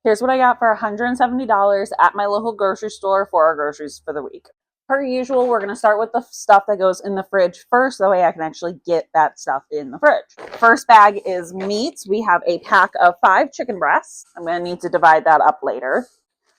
Here's what I got for $170 at my local grocery store for our groceries for the week. Per usual, we're going to start with the stuff that goes in the fridge first. That way I can actually get that stuff in the fridge. First bag is meats. We have a pack of 5 chicken breasts. I'm going to need to divide that up later.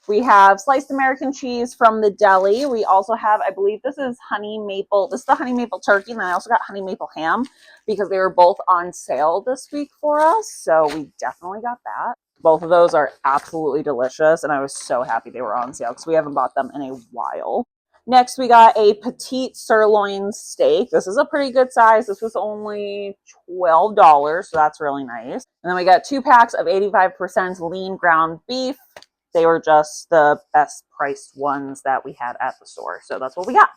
We have sliced American cheese from the deli. We also have, I believe this is honey maple. This is the honey maple turkey. And then I also got honey maple ham because they were both on sale this week for us. So we definitely got that. Both of those are absolutely delicious. And I was so happy they were on sale because we haven't bought them in a while. Next, we got a petite sirloin steak. This is a pretty good size. This was only $12, so that's really nice. And then we got 2 packs of 85% lean ground beef. They were just the best priced ones that we had at the store, so that's what we got.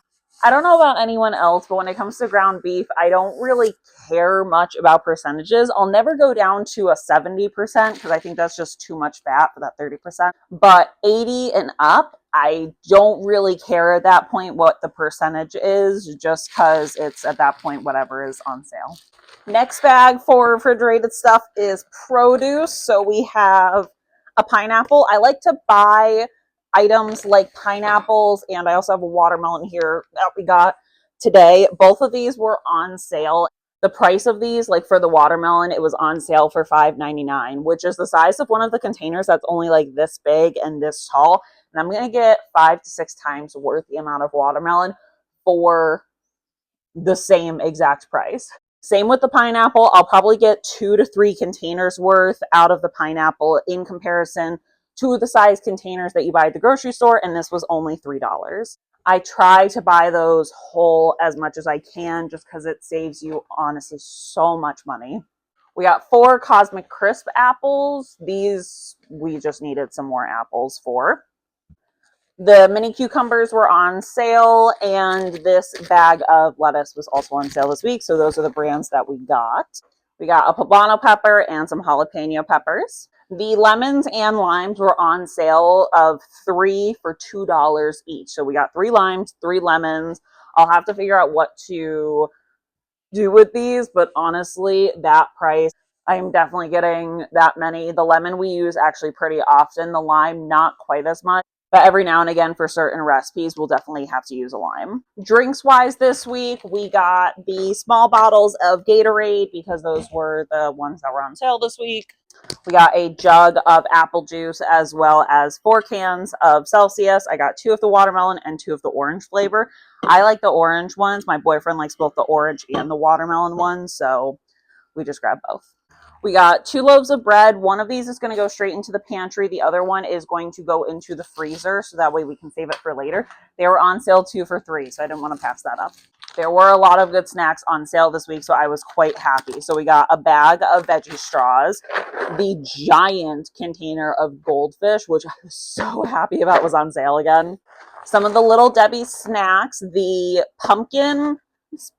I don't know about anyone else, but when it comes to ground beef, I don't really care much about percentages. I'll never go down to a 70% because I think that's just too much fat for that 30%. But 80 and up, I don't really care at that point what the percentage is, just because it's at that point whatever is on sale. Next bag for refrigerated stuff is produce. So we have a pineapple. I like to buy items like pineapples, and I also have a watermelon here that we got today. Both of these were on sale. The price of these, like for the watermelon, it was on sale for $5.99, which is the size of one of the containers that's only like this big and this tall. And I'm going to get 5 to 6 times worth the amount of watermelon for the same exact price. Same with the pineapple. I'll probably get 2 to 3 containers worth out of the pineapple in comparison to the size containers that you buy at the grocery store, and this was only $3. I try to buy those whole as much as I can just because it saves you honestly so much money. We got 4 Cosmic Crisp apples. These we just needed some more apples for. The mini cucumbers were on sale, and this bag of lettuce was also on sale this week. So those are the brands that we got. We got a poblano pepper and some jalapeno peppers. The lemons and limes were on sale of 3 for $2 each. So we got 3 limes, 3 lemons. I'll have to figure out what to do with these, but honestly, that price, I am definitely getting that many. The lemon we use actually pretty often. The lime, not quite as much. But every now and again, for certain recipes, we'll definitely have to use a lime. Drinks-wise this week, we got the small bottles of Gatorade because those were the ones that were on sale this week. We got a jug of apple juice as well as 4 cans of Celsius. I got 2 of the watermelon and 2 of the orange flavor. I like the orange ones. My boyfriend likes both the orange and the watermelon ones, so we just grabbed both. We got 2 loaves of bread. One of these is going to go straight into the pantry. The other one is going to go into the freezer, so that way we can save it for later. They were on sale 2 for $3, so I didn't want to pass that up. There were a lot of good snacks on sale this week, so I was quite happy. So we got a bag of veggie straws, the giant container of goldfish, which I was so happy about was on sale again. Some of the Little Debbie snacks, the pumpkin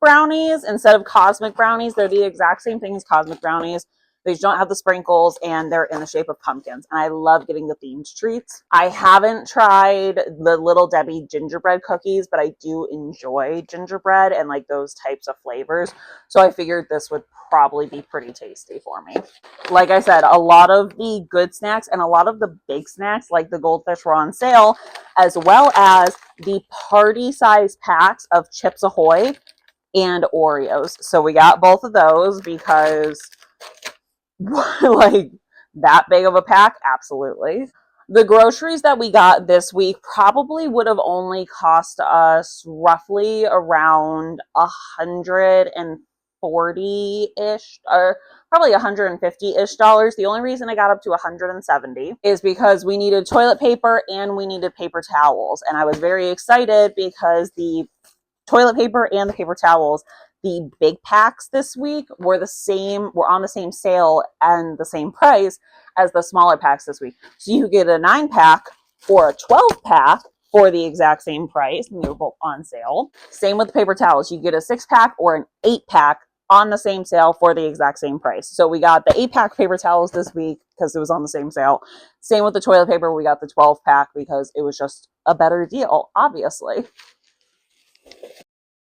brownies instead of cosmic brownies. They're the exact same thing as cosmic brownies. They just don't have the sprinkles, and they're in the shape of pumpkins. And I love getting the themed treats. I haven't tried the Little Debbie gingerbread cookies, but I do enjoy gingerbread and like those types of flavors. So I figured this would probably be pretty tasty for me. Like I said, a lot of the good snacks and a lot of the big snacks, like the goldfish, were on sale, as well as the party size packs of Chips Ahoy and Oreos. So we got both of those because like that big of a pack, absolutely. The groceries that we got this week probably would have only cost us roughly around $140-ish, or probably $150-ish. The only reason I got up to $170 is because we needed toilet paper and we needed paper towels. And I was very excited because the toilet paper and the paper towels, the big packs this week were on the same sale and the same price as the smaller packs this week. So you get a 9-pack or a 12-pack for the exact same price, and they were both on sale. Same with the paper towels. You get a 6-pack or an 8-pack on the same sale for the exact same price. So we got the 8-pack paper towels this week because it was on the same sale. Same with the toilet paper. We got the 12-pack because it was just a better deal, obviously.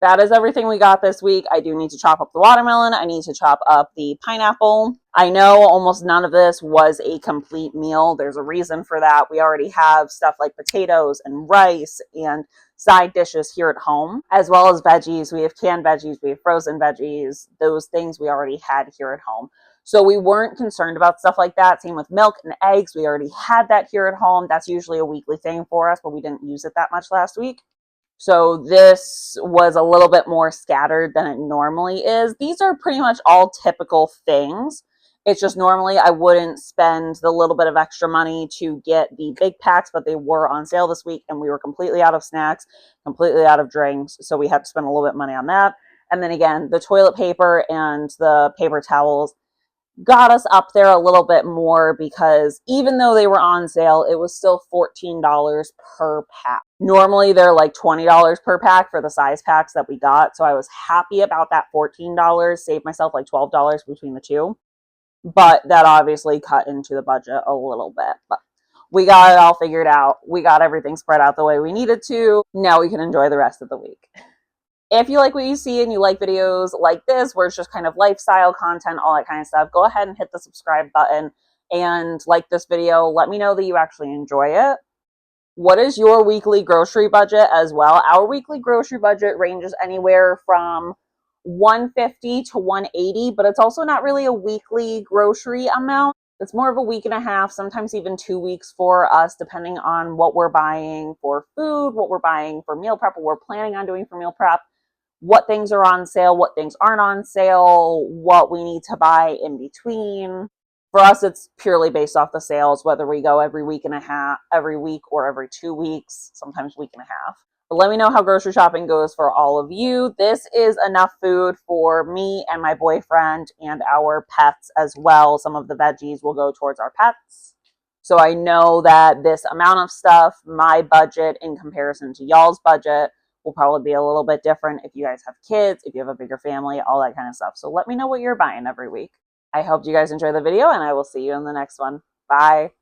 That is everything we got this week. I do need to chop up the watermelon. I need to chop up the pineapple. I know almost none of this was a complete meal. There's a reason for that. We already have stuff like potatoes and rice and side dishes here at home, as well as veggies. We have canned veggies, we have frozen veggies. Those things we already had here at home. So we weren't concerned about stuff like that. Same with milk and eggs. We already had that here at home. That's usually a weekly thing for us, but we didn't use it that much last week. So this was a little bit more scattered than it normally is. These are pretty much all typical things. It's just normally I wouldn't spend the little bit of extra money to get the big packs, but they were on sale this week and we were completely out of snacks, completely out of drinks. So we had to spend a little bit of money on that. And then again, the toilet paper and the paper towels got us up there a little bit more because even though they were on sale, it was still $14 per pack. Normally they're like $20 per pack for the size packs that we got. So I was happy about that $14, saved myself like $12 between the two. But that obviously cut into the budget a little bit. But we got it all figured out. We got everything spread out the way we needed to. Now we can enjoy the rest of the week. If you like what you see and you like videos like this, where it's just kind of lifestyle content, all that kind of stuff, go ahead and hit the subscribe button and like this video. Let me know that you actually enjoy it. What is your weekly grocery budget as well? Our weekly grocery budget ranges anywhere from 150 to 180, but it's also not really a weekly grocery amount. It's more of a week and a half, sometimes even 2 weeks for us, depending on what we're buying for food, what we're buying for meal prep, what we're planning on doing for meal prep, what things are on sale, what things aren't on sale, what we need to buy in between. For us, it's purely based off the sales, whether we go every week and a half, every week, or every 2 weeks, sometimes week and a half. But let me know how grocery shopping goes for all of you. This is enough food for me and my boyfriend and our pets as well. Some of the veggies will go towards our pets. So I know that this amount of stuff, my budget in comparison to y'all's budget, will probably be a little bit different if you guys have kids, if you have a bigger family, all that kind of stuff. So let me know what you're buying every week. I hope you guys enjoy the video and I will see you in the next one. Bye.